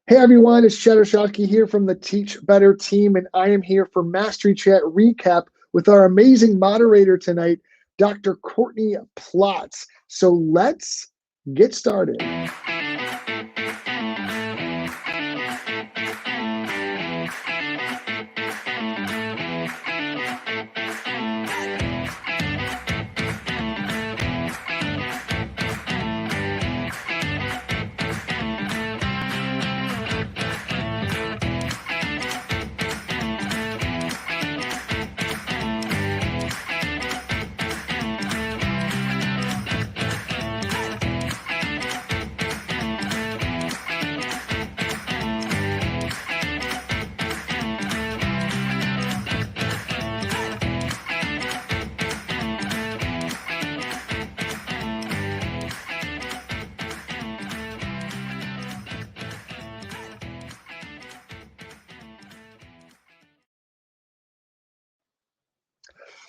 Hey everyone, it's Shadowshocky here from the Teach Better team, and I am here for Mastery Chat Recap with our amazing moderator tonight, Dr. Courtney Plotz. So let's get started.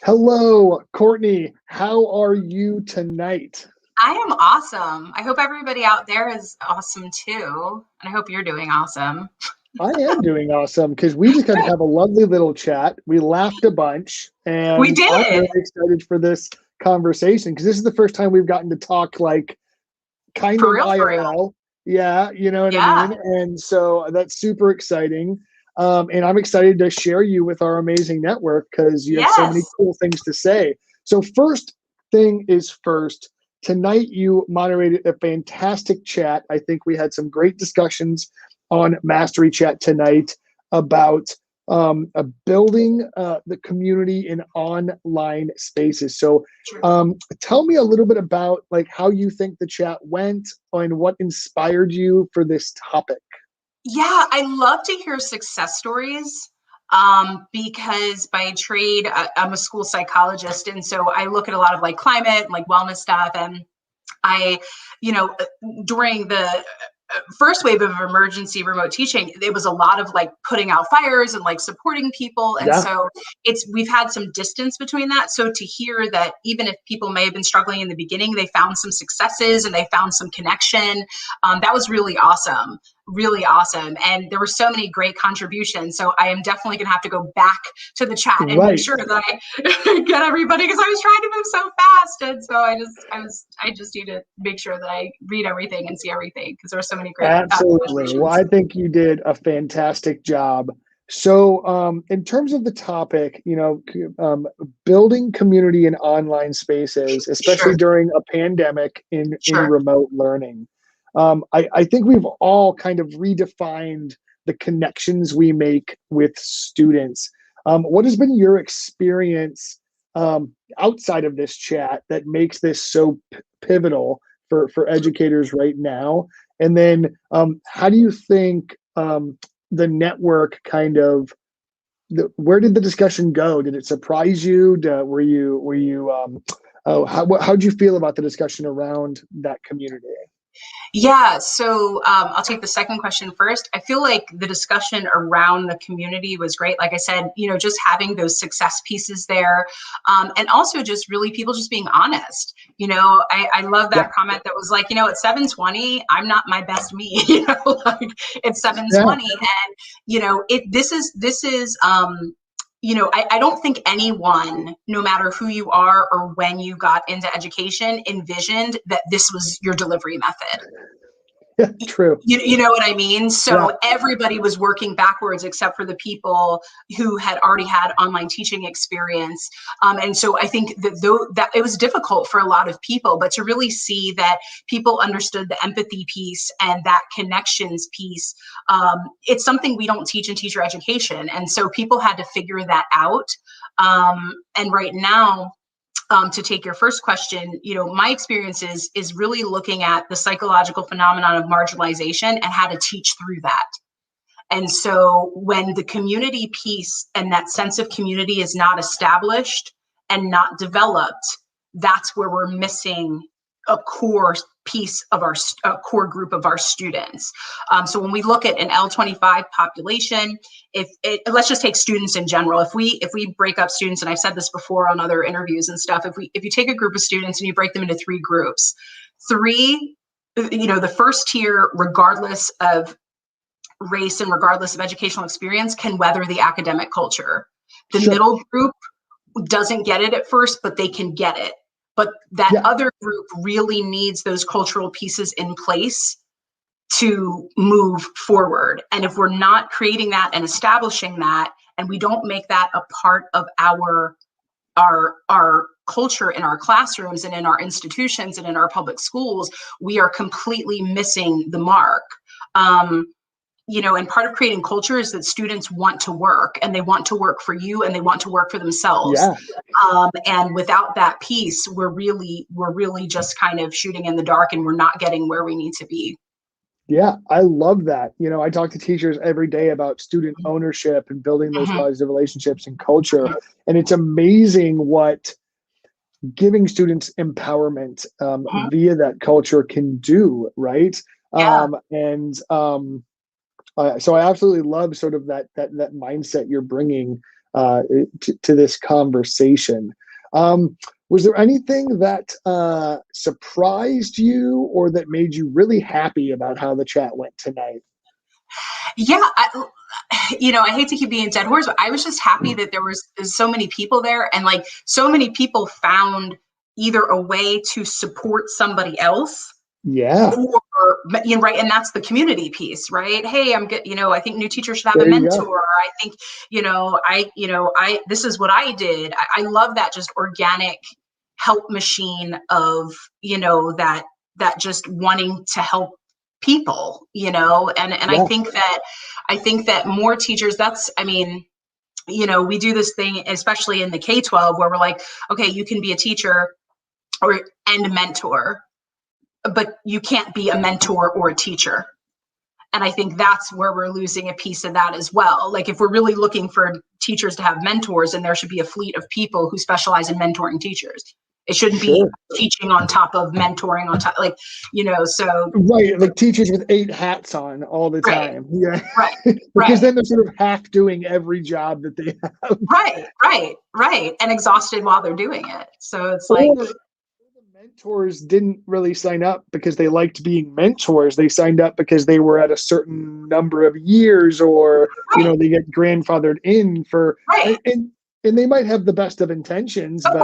Hello, Courtney. How are you tonight? I am awesome. I hope everybody out there is awesome too. And I hope you're doing awesome. I am doing awesome because we just got to have a lovely little chat. We laughed a bunch, We and I'm did. really excited for this conversation because this is the first time we've gotten to talk like kind For of real, for real. IRL. Yeah, you know what I Yeah. mean? And so that's super exciting. And I'm excited to share you with our amazing network because you have so many Yes. cool things to say. So first thing is first, tonight you moderated a fantastic chat. I think we had some great discussions on Mastery Chat tonight about building the community in online spaces. So tell me a little bit about like how you think the chat went and what inspired you for this topic. Yeah, I love to hear success stories because by trade, I'm a school psychologist. And so I look at a lot of like climate, like wellness stuff. And I, during the first wave of emergency remote teaching, it was a lot of like putting out fires and like supporting people. And Yeah. so we've had some distance between that. So to hear that even if people may have been struggling in the beginning, they found some successes and they found some connection. That was really awesome. Really awesome. And there were so many great contributions. So I am definitely going to have to go back to the chat and make sure that I get everybody because I was trying to move so fast. And so I just need to make sure that I read everything and see everything because there were so many great Absolutely. Well, I think you did a fantastic job. So in terms of the topic, building community in online spaces, especially Sure. during a pandemic in Sure. remote learning. I think we've all kind of redefined the connections we make with students. What has been your experience outside of this chat that makes this so pivotal for educators right now? And then how do you think the network kind of, where did the discussion go? Did it surprise you? How'd you feel about the discussion around that community? Yeah, so I'll take the second question first. I feel like the discussion around the community was great. Like I said, just having those success pieces there, and also just really people just being honest. I love that comment that was like, at 7:20, I'm not my best me. Like it's 7:20, and this is. I don't think anyone, no matter who you are or when you got into education, envisioned that this was your delivery method. Yeah, true. You know what I mean? So everybody was working backwards except for the people who had already had online teaching experience. And so I think that it was difficult for a lot of people, but to really see that people understood the empathy piece and that connections piece, it's something we don't teach in teacher education. And so people had to figure that out. And right now, to take your first question, my experience is really looking at the psychological phenomenon of marginalization and how to teach through that. And so when the community piece and that sense of community is not established and not developed, that's where we're missing a core piece of our core group of our students. So when we look at an L25 population, let's just take students in general. If we break up students, and I've said this before on other interviews and stuff, if you take a group of students and you break them into three groups, the first tier, regardless of race and regardless of educational experience can weather the academic culture. The Sure. middle group doesn't get it at first, but they can get it. But that other group really needs those cultural pieces in place to move forward. And if we're not creating that and establishing that, and we don't make that a part of our culture in our classrooms and in our institutions and in our public schools, we are completely missing the mark. And part of creating culture is that students want to work, and they want to work for you, and they want to work for themselves. And without that piece, we're really just kind of shooting in the dark, and we're not getting where we need to be. Yeah, I love that. I talk to teachers every day about student ownership and building those positive relationships and culture. And it's amazing what giving students empowerment via that culture can do, right? So I absolutely love sort of that mindset you're bringing to this conversation. Was there anything that surprised you or that made you really happy about how the chat went tonight? Yeah, I hate to keep being a dead horse, but I was just happy that there was so many people there, and like so many people found either a way to support somebody else. Or, right. And that's the community piece, right? Hey, I think new teachers should have a mentor. I think, this is what I did. I love that just organic help machine of, that just wanting to help people, and I think that more teachers, we do this thing, especially in the K-12, where we're like, okay, you can be a teacher and a mentor, but you can't be a mentor or a teacher. And I think that's where we're losing a piece of that as well. Like, if we're really looking for teachers to have mentors, then there should be a fleet of people who specialize in mentoring teachers. It shouldn't be teaching on top of mentoring on top, so. Right, like teachers with 8 hats on all the time. Because then they're sort of half doing every job that they have. Right. And exhausted while they're doing it. So it's like. The mentors didn't really sign up because they liked being mentors. They signed up because they were at a certain number of years, or they get grandfathered in for, and they might have the best of intentions, but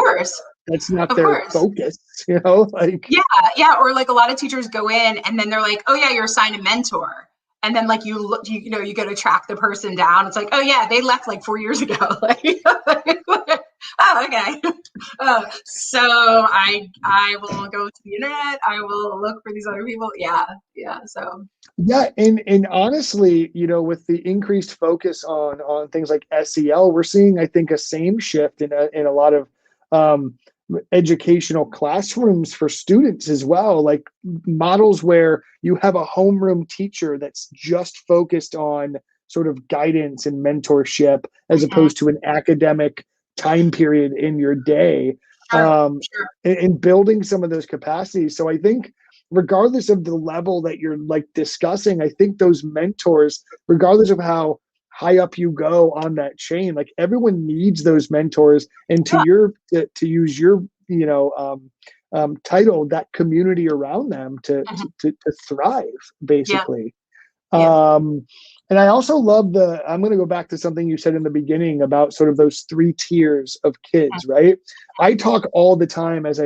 that's not their focus, or like a lot of teachers go in and then they're like, oh yeah, you're assigned a mentor. And then like you go to track the person down. It's like, oh yeah, they left like 4 years ago. Oh, okay. So I will go to the internet. I will look for these other people. So. Yeah, and honestly, with the increased focus on things like SEL, we're seeing, I think, a same shift in a lot of educational classrooms for students as well, like models where you have a homeroom teacher that's just focused on sort of guidance and mentorship as opposed to an academic time period in your day, and building some of those capacities. So I think regardless of the level that you're like discussing, I think those mentors, regardless of how high up you go on that chain, like everyone needs those mentors, and to use your title, that community around them to thrive, basically. And I also love I'm going to go back to something you said in the beginning about sort of those 3 tiers of kids, right? I talk all the time as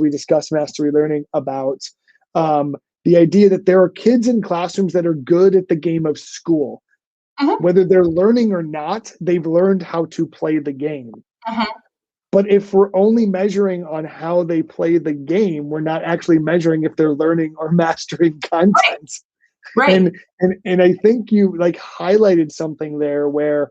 we discuss mastery learning about the idea that there are kids in classrooms that are good at the game of school. Whether they're learning or not, they've learned how to play the game. But if we're only measuring on how they play the game, we're not actually measuring if they're learning or mastering content. And I think you like highlighted something there where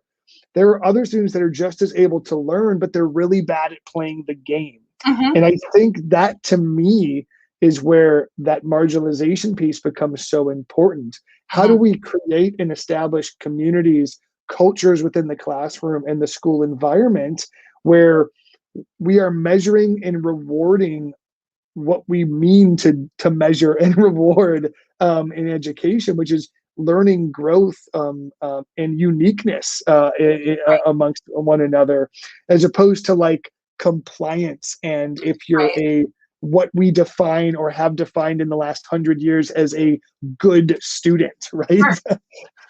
there are other students that are just as able to learn, but they're really bad at playing the game. And I think that, to me, is where that marginalization piece becomes so important. How do we create and establish communities, cultures within the classroom and the school environment where we are measuring and rewarding what we mean to measure and reward in education, which is learning growth and uniqueness amongst one another, as opposed to like compliance. And if you're what we define or have defined in the last 100 years as a good student, right? Sure.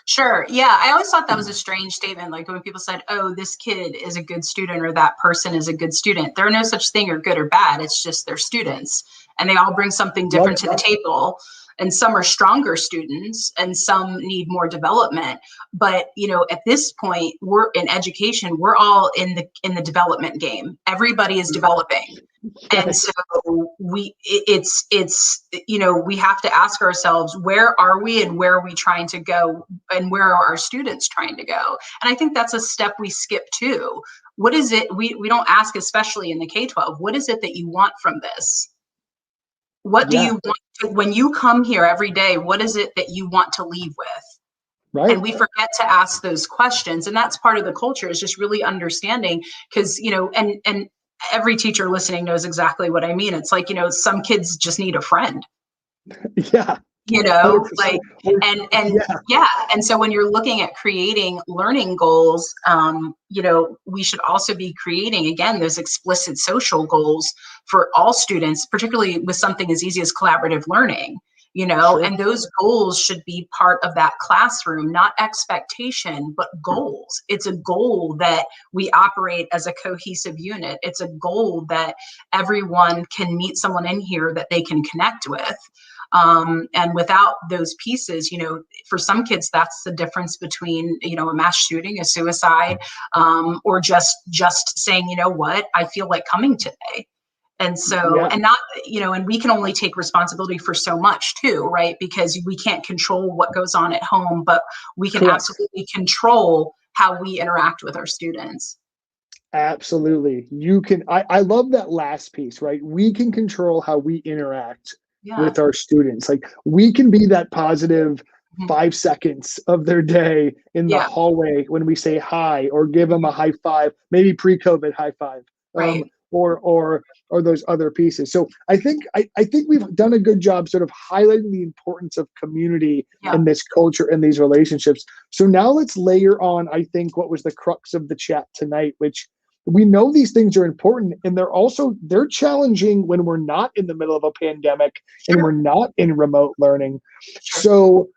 Sure. Yeah. I always thought that was a strange statement. Like when people said, oh, this kid is a good student or that person is a good student. There are no such thing or good or bad. It's just they're students and they all bring something Love different it. to the table. And some are stronger students and some need more development. But, at this point, we're in education, we're all in the development game. Everybody is developing. And Yes. so we have to ask ourselves, where are we and where are we trying to go and where are our students trying to go? And I think that's a step we skip too. What is it? We don't ask, especially in the K-12, what is it that you want from this? What do Yeah. you want when you come here every day? What is it that you want to leave with? Right. And we forget to ask those questions. And that's part of the culture, is just really understanding, because, and every teacher listening knows exactly what I mean. It's like, some kids just need a friend, Yeah. 100%. like, and Yeah. yeah. And so when you're looking at creating learning goals, we should also be creating, again, those explicit social goals for all students, particularly with something as easy as collaborative learning. Sure. And those goals should be part of that classroom, not expectation, but goals. It's a goal that we operate as a cohesive unit. It's a goal that everyone can meet someone in here that they can connect with. And without those pieces, for some kids, that's the difference between, a mass shooting, a suicide, or just saying, what, I feel like coming today. And so, Yeah. and not, and we can only take responsibility for so much too, right? Because we can't control what goes on at home, but we can Correct. absolutely control how we interact with our students. Absolutely. You can, I love that last piece, right? We can control how we interact Yeah. with our students. Like we can be that positive Mhm. 5 seconds of their day in the Yeah. hallway when we say hi or give them a high five, maybe pre-COVID high five, Right. or those other pieces. So I think we've done a good job sort of highlighting the importance of community Yeah. in this culture and these relationships. So now let's layer on, I think, what was the crux of the chat tonight, which we know these things are important, and they're challenging when we're not in the middle of a pandemic and we're Sure. not in remote learning. Sure. So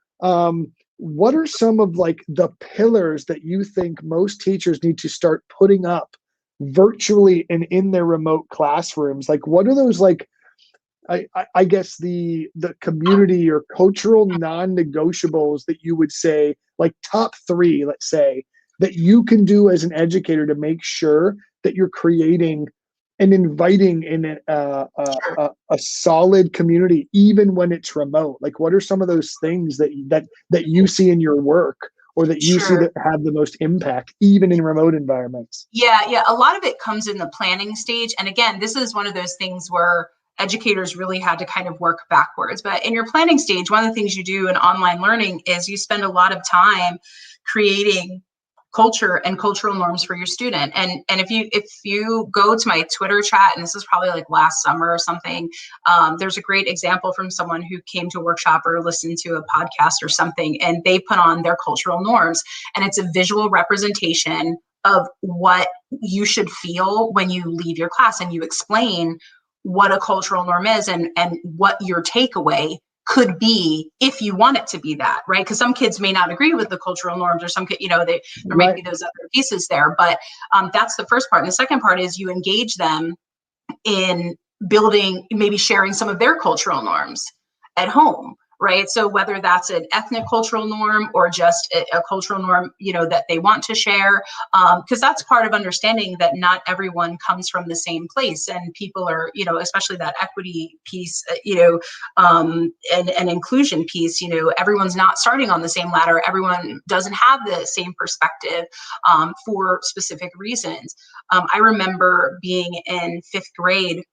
what are some of like the pillars that you think most teachers need to start putting up virtually and in their remote classrooms? Like what are those, like, I guess the community or cultural non-negotiables that you would say, like top three, let's say, that you can do as an educator to make sure that you're creating and inviting in Sure. a solid community, even when it's remote? Like, what are some of those things that you see in your work, or that you see Sure. that have the most impact, even in remote environments? Yeah. A lot of it comes in the planning stage. And again, this is one of those things where educators really had to kind of work backwards. But in your planning stage, one of the things you do in online learning is you spend a lot of time creating culture and cultural norms for your student. And if you go to my Twitter chat, and this is probably like last summer or something, there's a great example from someone who came to a workshop or listened to a podcast or something, and they put on their cultural norms, and it's a visual representation of what you should feel when you leave your class, and you explain what a cultural norm is and what your takeaway could be if you want it to be that, right? Because some kids may not agree with the cultural norms, or some kid, there might Right. be those other pieces there. But that's the first part. And the second part is you engage them in building, maybe sharing some of their cultural norms at home, right? So whether that's an ethnic cultural norm or just a cultural norm, that they want to share, because that's part of understanding that not everyone comes from the same place, and people are, especially that equity piece, and inclusion piece, everyone's not starting on the same ladder. Everyone doesn't have the same perspective, for specific reasons. I remember being in fifth grade,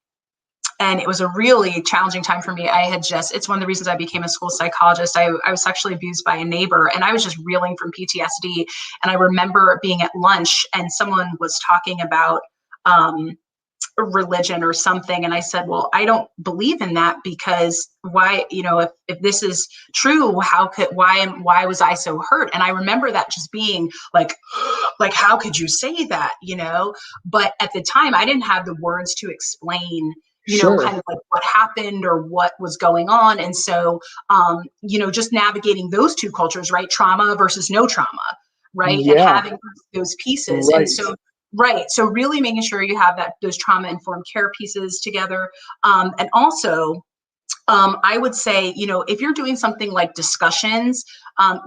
and it was a really challenging time for me. It's one of the reasons I became a school psychologist. I was sexually abused by a neighbor, and I was just reeling from PTSD. And I remember being at lunch and someone was talking about religion or something. And I said, well, I don't believe in that, because why, if this is true, why was I so hurt? And I remember that just being like, how could you say that? But at the time I didn't have the words to explain Sure. kind of like what happened or what was going on. And so, just navigating those two cultures, right? Trauma versus no trauma, right? And Yeah. having those pieces. And Right. so, right. So really making sure you have those trauma informed care pieces together. And also, I would say, if you're doing something like discussions,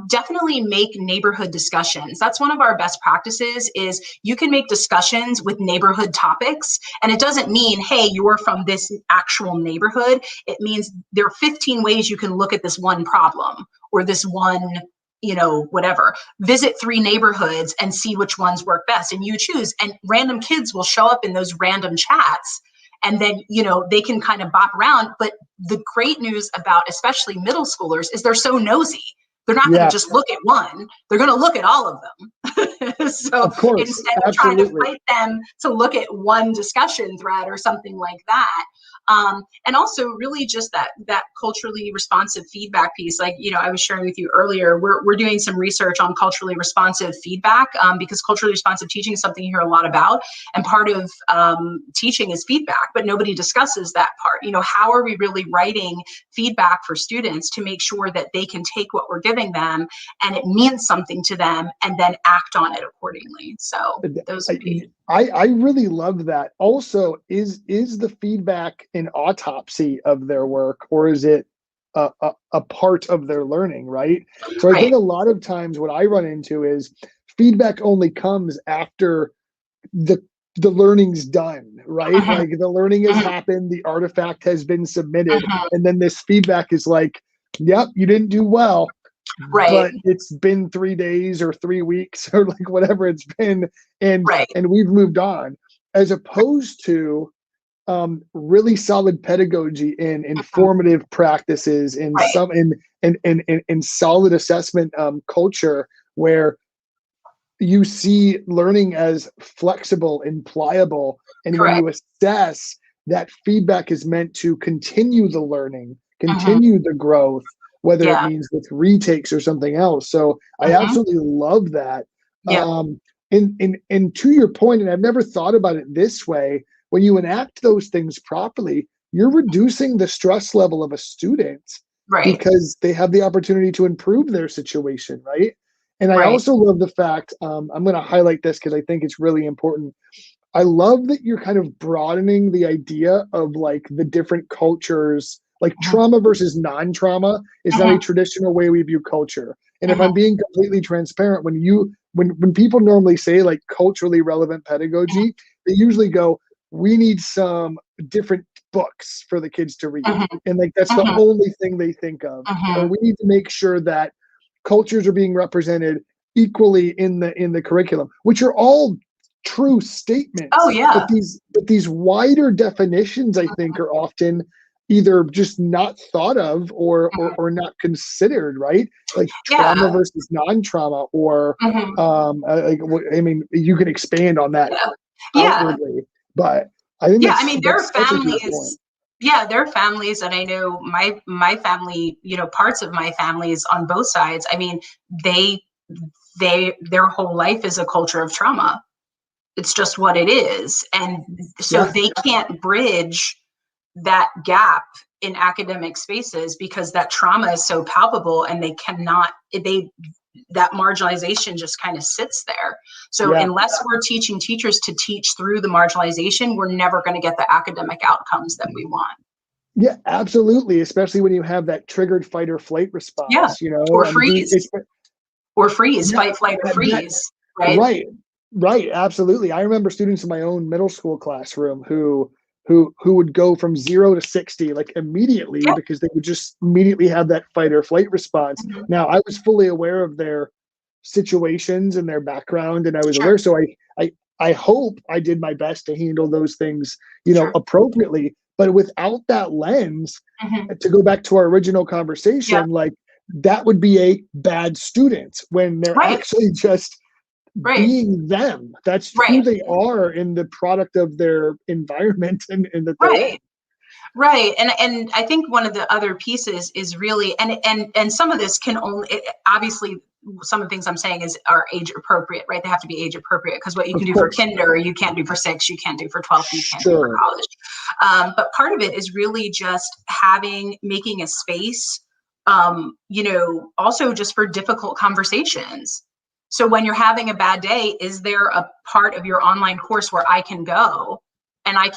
definitely make neighborhood discussions. That's one of our best practices is you can make discussions with neighborhood topics. And it doesn't mean, hey, you're from this actual neighborhood. It means there are 15 ways you can look at this one problem or this one, whatever. Visit 3 neighborhoods and see which ones work best. And you choose. And random kids will show up in those random chats. And then, they can kind of bop around. But the great news about especially middle schoolers is they're so nosy. They're not going to Yeah. just look at one. They're going to look at all of them. So Of course. instead of trying to Absolutely. fight them to look at one discussion thread or something like that. And also really just that culturally responsive feedback piece. Like, I was sharing with you earlier, we're doing some research on culturally responsive feedback because culturally responsive teaching is something you hear a lot about. And part of teaching is feedback, but nobody discusses that part. How are we really writing feedback for students to make sure that they can take what we're giving them and it means something to them and then act on it accordingly. So those would be. I really love that. Also, is the feedback an autopsy of their work, or is it a part of their learning, right? So I think Right. a lot of times what I run into is feedback only comes after the learning's done, right? Uh-huh, Like the learning has uh-huh, happened, the artifact has been submitted, uh-huh. and then this feedback is like, yep, you didn't do well, Right. but it's been 3 days or 3 weeks or like whatever it's been, and Right. we've moved on, as opposed to really solid pedagogy and Uh-huh. informative practices in Right. some in solid assessment culture where you see learning as flexible and pliable. And when Correct. you assess that feedback is meant to continue the learning, Uh-huh. continue the growth, whether it Yeah. means with retakes or something else. So I Uh-huh. absolutely love that. Yeah. And to your point, and I've never thought about it this way, when you enact those things properly, you're reducing the stress level of a student Right. because they have the opportunity to improve their situation, right? And I Right. also love the fact, I'm going to highlight this because I think it's really important. I love that you're kind of broadening the idea of like the different cultures, like Uh-huh. trauma versus non-trauma is not a Uh-huh. traditional way we view culture. And if Uh-huh. I'm being completely transparent, when people normally say like culturally relevant pedagogy, they usually go, we need some different books for the kids to read. Uh-huh. And like that's the Uh-huh. only thing they think of. Or Uh-huh. we need to make sure that cultures are being represented equally in the curriculum, which are all true Oh statements. But yeah. these wider definitions, I think, are often either just not thought of Uh-huh. or not considered, right? Like trauma Yeah. versus non-trauma, or Uh-huh. like I mean, you can expand on that Yeah. Yeah. outwardly, but I think Yeah. I mean, there are that's such a huge point. families. Yeah, there are families, and I know my family. Parts of my family is on both sides. I mean, they their whole life is a culture of trauma. It's just what it is, and so Yeah, they can't bridge that gap in academic spaces because that trauma is so palpable, and they cannot. That marginalization just kind of sits there. So yeah. unless we're teaching teachers to teach through the marginalization, we're never going to get the academic outcomes that we want. Yeah, absolutely. Especially when you have that triggered fight or flight Yeah. response, Or dude, freeze. it's Or freeze, yeah, fight, flight, or that freeze. Right. right, right, absolutely. I remember students in my own middle school classroom who would go from 0 to 60 like immediately Yeah. because they would just immediately have that fight or flight response. Mhm. Now, I was fully aware of their situations and their background, and I was Sure. aware, so I hope I did my best to handle those things, Sure. appropriately. But without that lens, Mhm. to go back to our original Yeah. conversation, like that would be a bad student when they're Right. actually just Right. being them. That's who Right. they are in the product of their environment and that they're in. Right. Right. And I think one of the other pieces is really, and some of this can only, obviously some of the things I'm saying are age appropriate, right? They have to be age appropriate, because what you can Of do course. for kinder, you can't do for 6, you can't do for 12, you can't do for Sure. college. But part of it is really just making a space, also just for difficult conversations. So when you're having a bad day, is there a part of your online course where I can go and I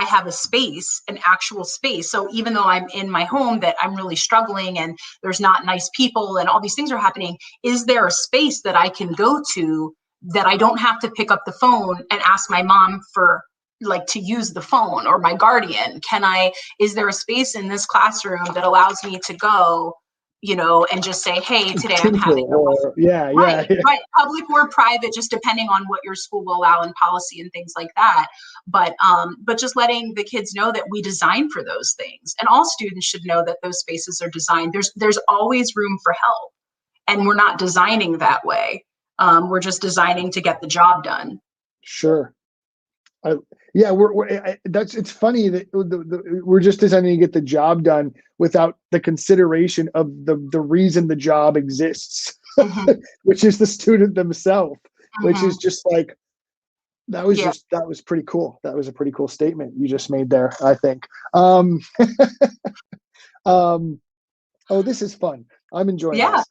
have a space, an actual space? So even though I'm in my home that I'm really struggling and there's not nice people and all these things are happening, is there a space that I can go to that I don't have to pick up the phone and ask my mom for to use the phone, or my guardian? Is there a space in this classroom that allows me to go, and just say, hey, today I'm having yeah. Right, public or private, just depending on what your school will allow in policy and things like that. But just letting the kids know that we design for those things, and all students should know that those spaces are designed. There's always room for help, and we're not designing that way. We're just designing to get the job done. Sure. It's funny that we're just designing to get the job done without the consideration of the reason the job exists, which is the student themselves, which is just like, that was pretty cool. That was a pretty cool statement you just made there, I think. This is fun. I'm enjoying this.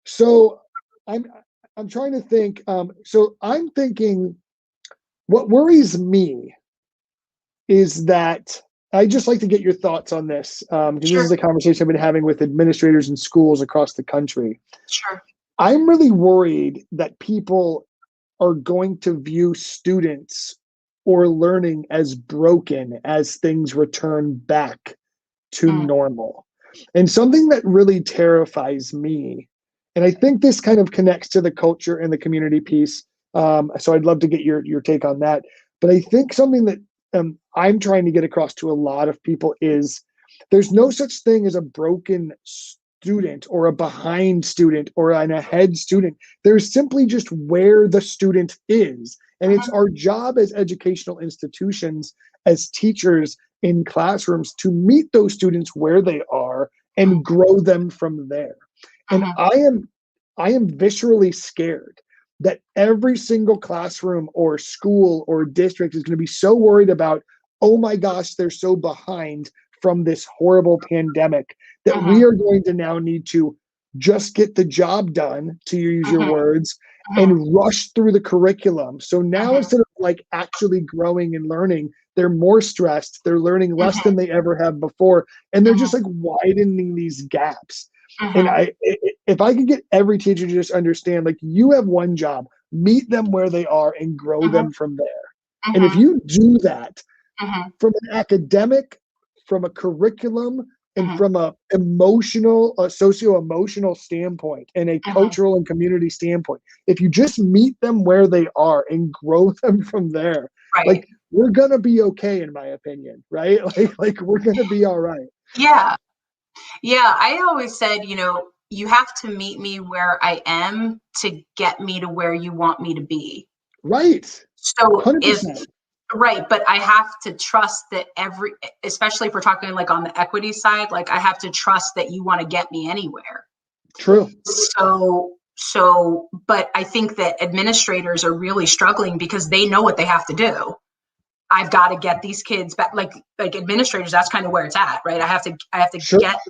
So I'm trying to think. So I'm thinking, what worries me is that I just like to get your thoughts on this, because this is a conversation I've been having with administrators in schools across the country. Sure. I'm really worried that people are going to view students or learning as broken as things return back to normal. And something that really terrifies me, and I think this kind of connects to the culture and the community piece, so I'd love to get your take on that. But I think something that I'm trying to get across to a lot of people is there's no such thing as a broken student or a behind student or an ahead student. There's simply just where the student is. And it's our job as educational institutions, as teachers in classrooms, to meet those students where they are and grow them from there. And I am viscerally scared that every single classroom or school or district is going to be so worried about, oh my gosh, they're so behind from this horrible pandemic, that we are going to now need to just get the job done, to use your words, and rush through the curriculum. So now instead of actually growing and learning, they're more stressed, they're learning less than they ever have before, and they're just widening these gaps. And if I could get every teacher to just understand, you have one job, meet them where they are and grow them from there. And if you do that from an academic, from a curriculum, and from a emotional, socio-emotional standpoint, and a cultural and community standpoint, if you just meet them where they are and grow them from there, we're gonna be okay, in my opinion, right? We're gonna be all right. Yeah, I always said, you have to meet me where I am to get me to where you want me to be. Right. So 100%. But I have to trust that especially if we're talking on the equity side, I have to trust that you want to get me anywhere. True. But I think that administrators are really struggling because they know what they have to do. I've got to get these kids back, like administrators, that's kind of where it's at, right? I have to get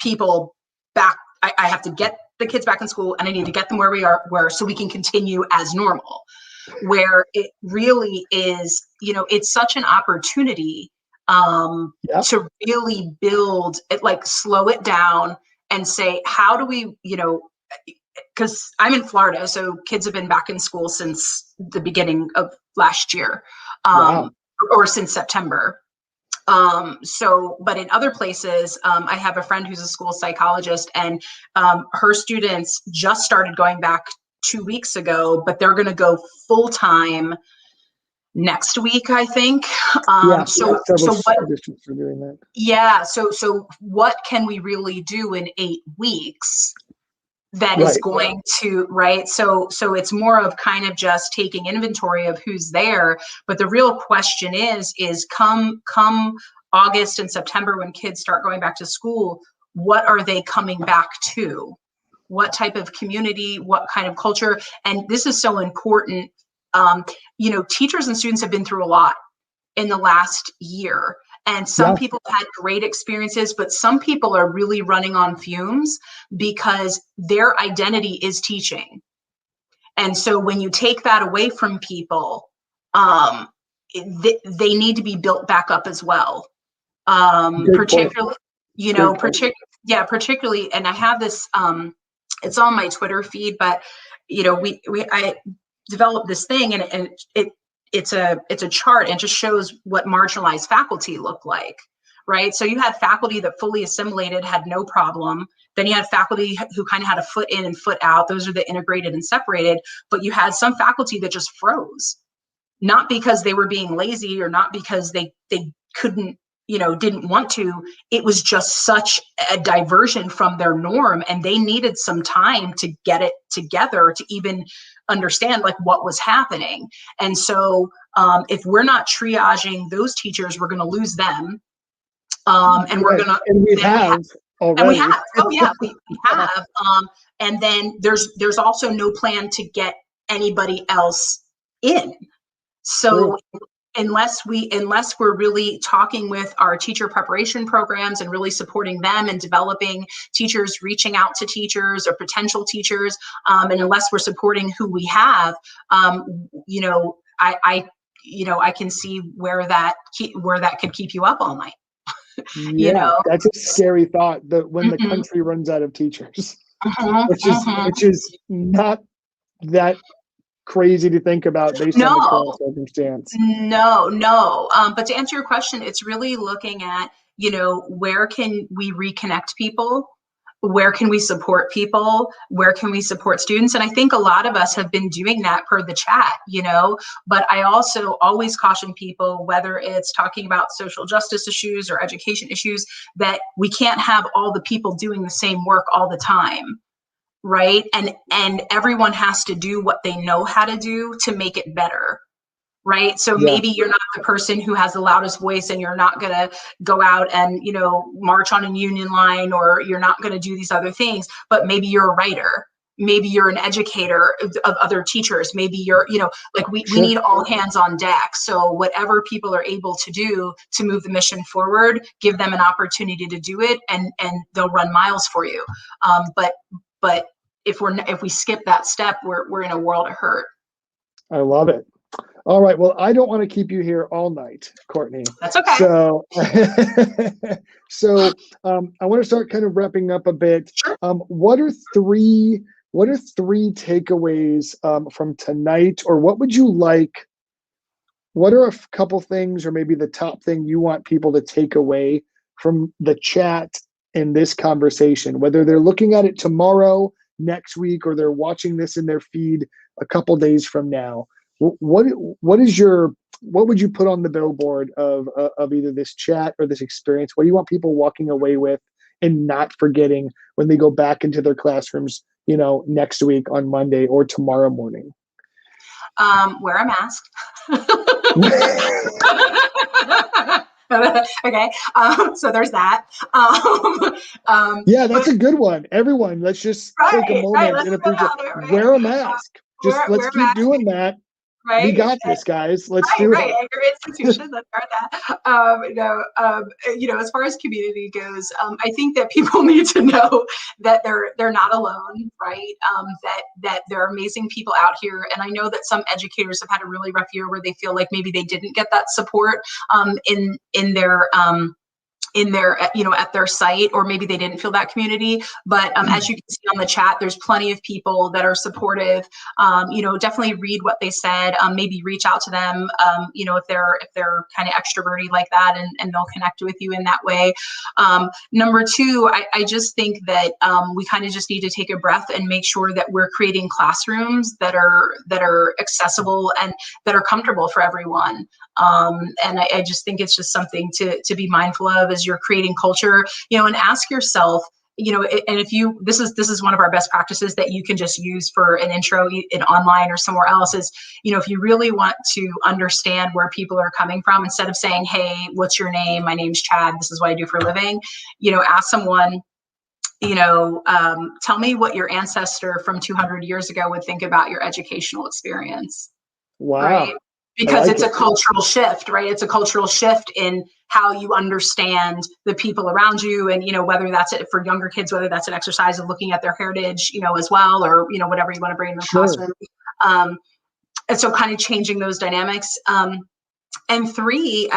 people back. I have to get the kids back in school, and I need to get them where we are, so we can continue as normal. Where it really is, it's such an opportunity to really build it, slow it down and say, how do we, because I'm in Florida, so kids have been back in school since the beginning of last year, or since September. But in other places, I have a friend who's a school psychologist, and her students just started going back 2 weeks ago, but they're going to go full time next week, I think. So what can we really do in 8 weeks that is going to, right? So it's more of kind of just taking inventory of who's there. But the real question is come August and September, when kids start going back to school, what are they coming back to? what type of community, what kind of culture. And this is so important. Teachers and students have been through a lot in the last year. And some people had great experiences, but some people are really running on fumes because their identity is teaching. And so when you take that away from people, they need to be built back up as well. Particularly, particularly, and I have this, it's on my Twitter feed, but I developed this thing, and it's a chart, and just shows what marginalized faculty look like, right? So you had faculty that fully assimilated, had no problem. Then you had faculty who kind of had a foot in and foot out. Those are the integrated and separated. But you had some faculty that just froze, not because they were being lazy or not because they couldn't, didn't want to. It was just such a diversion from their norm, and they needed some time to get it together to even understand like what was happening. And so if we're not triaging those teachers, we're going to lose them. And we're going to, and we have already. We have. And then there's also no plan to get anybody else in. So unless we're really talking with our teacher preparation programs and really supporting them and developing teachers, reaching out to teachers or potential teachers, and unless we're supporting who we have, I can see where that could keep you up all night. That's a scary thought, that when the country runs out of teachers, which is not that crazy to think about based on the current circumstance. No. But to answer your question, it's really looking at, where can we reconnect people? Where can we support people? Where can we support students? And I think a lot of us have been doing that per the chat, but I also always caution people, whether it's talking about social justice issues or education issues, that we can't have all the people doing the same work all the time. Right. And everyone has to do what they know how to do to make it better. Right. So maybe you're not the person who has the loudest voice, and you're not going to go out and, march on a union line, or you're not going to do these other things, but maybe you're a writer. Maybe you're an educator of other teachers. Maybe you're, we need all hands on deck. So whatever people are able to do to move the mission forward, give them an opportunity to do it, and they'll run miles for you. But if we skip that step, we're in a world of hurt. I love it. All right. Well, I don't want to keep you here all night, Courtney. That's okay. So I want to start kind of wrapping up a bit. Sure. What are three takeaways from tonight, or what would you like? What are a couple things, or maybe the top thing you want people to take away from the chat in this conversation, whether they're looking at it tomorrow, next week, or they're watching this in their feed a couple days from now? What would you put on the billboard of either this chat or this experience? What do you want people walking away with and not forgetting when they go back into their classrooms, next week on Monday or tomorrow morning? Wear a mask. Okay. So there's that. That's a good one. Everyone, let's just take a moment and appreciate. Wear a mask. Let's keep doing that. Right. We got this, guys. Let's do it. Right. At your institution, let's start that. As far as community goes, I think that people need to know that they're not alone, right? That there are amazing people out here. And I know that some educators have had a really rough year where they feel like maybe they didn't get that support in their at their site, or maybe they didn't feel that community. But as you can see on the chat, there's plenty of people that are supportive. Definitely read what they said. Maybe reach out to them. If they're kind of extroverted like that, and they'll connect with you in that way. Number two, I just think that we kind of just need to take a breath and make sure that we're creating classrooms that are accessible and that are comfortable for everyone. And I just think it's just something to be mindful of as you're creating culture, and ask yourself, and if this is one of our best practices that you can just use for an intro in online or somewhere else, is, if you really want to understand where people are coming from, instead of saying, hey, what's your name? My name's Chad. This is what I do for a living. Ask someone, tell me what your ancestor from 200 years ago would think about your educational experience. Wow. Right. I Because like it's it. a cultural shift, right? It's a cultural shift in how you understand the people around you. And, whether that's it for younger kids, whether that's an exercise of looking at their heritage, as well, or, whatever you want to bring in the Sure. classroom. And so kind of changing those dynamics. And three,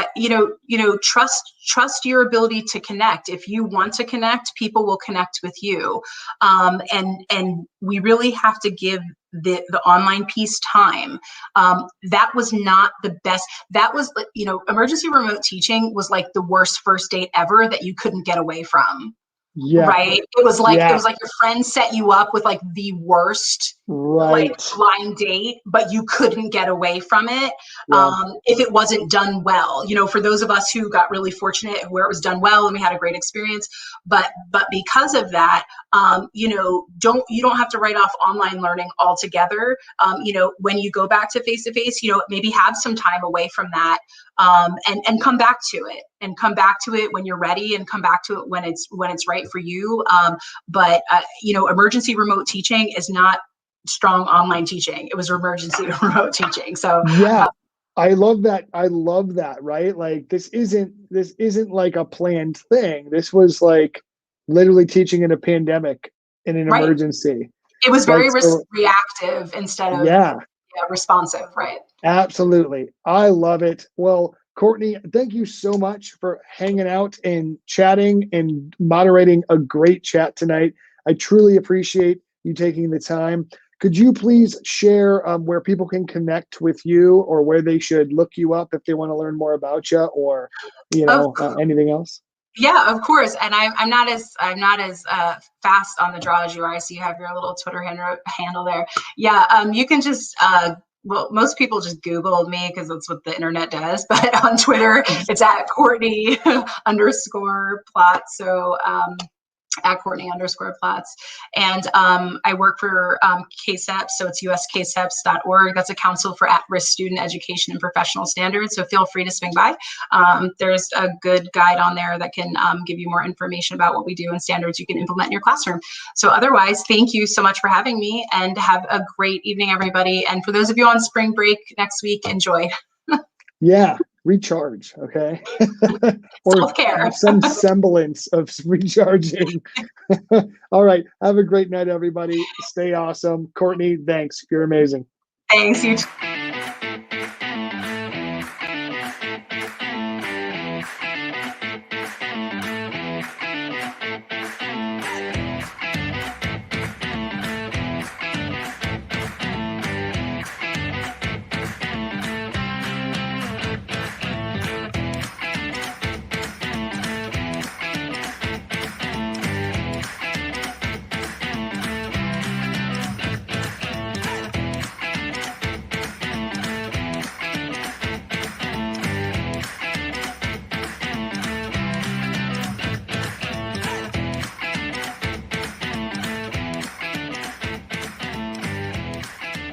trust your ability to connect. If you want to connect, people will connect with you. And we really have to give the online piece time. That was not the best. That was, emergency remote teaching was like the worst first date ever that you couldn't get away from. Yeah. Right. It was like your friend set you up with like the worst like blind date, but you couldn't get away from it. If it wasn't done well, for those of us who got really fortunate where it was done well and we had a great experience, but because of that, you don't have to write off online learning altogether. When you go back to face-to-face, maybe have some time away from that, and come back to it when you're ready, and come back to it when it's right for you. But emergency remote teaching is not strong online teaching. It was emergency remote teaching. So I love that. Right. Like this isn't like a planned thing. This was like literally teaching in a pandemic, in an emergency. It was very reactive instead of responsive. Right. Absolutely. I love it. Well, Courtney, thank you so much for hanging out and chatting and moderating a great chat tonight. I truly appreciate you taking the time. Could you please share where people can connect with you, or where they should look you up if they want to learn more about you, or anything else? Yeah, of course. And I'm not as fast on the draw as you are. I see you have your little Twitter handle there. Yeah, you can just well, most people just Google me because that's what the internet does. But on Twitter, it's at Courtney _Platts. So at Courtney _Platts. And I work for KSEP, so it's usKSEPs.org. That's a Council for At-Risk Student Education and Professional Standards. So feel free to swing by. There's a good guide on there that can give you more information about what we do and standards you can implement in your classroom. So otherwise, thank you so much for having me, and have a great evening, everybody. And for those of you on spring break next week, enjoy. Yeah. Recharge, okay? Or self-care. Have some semblance of recharging. All right. Have a great night, everybody. Stay awesome. Courtney, thanks. You're amazing. Thanks. You too.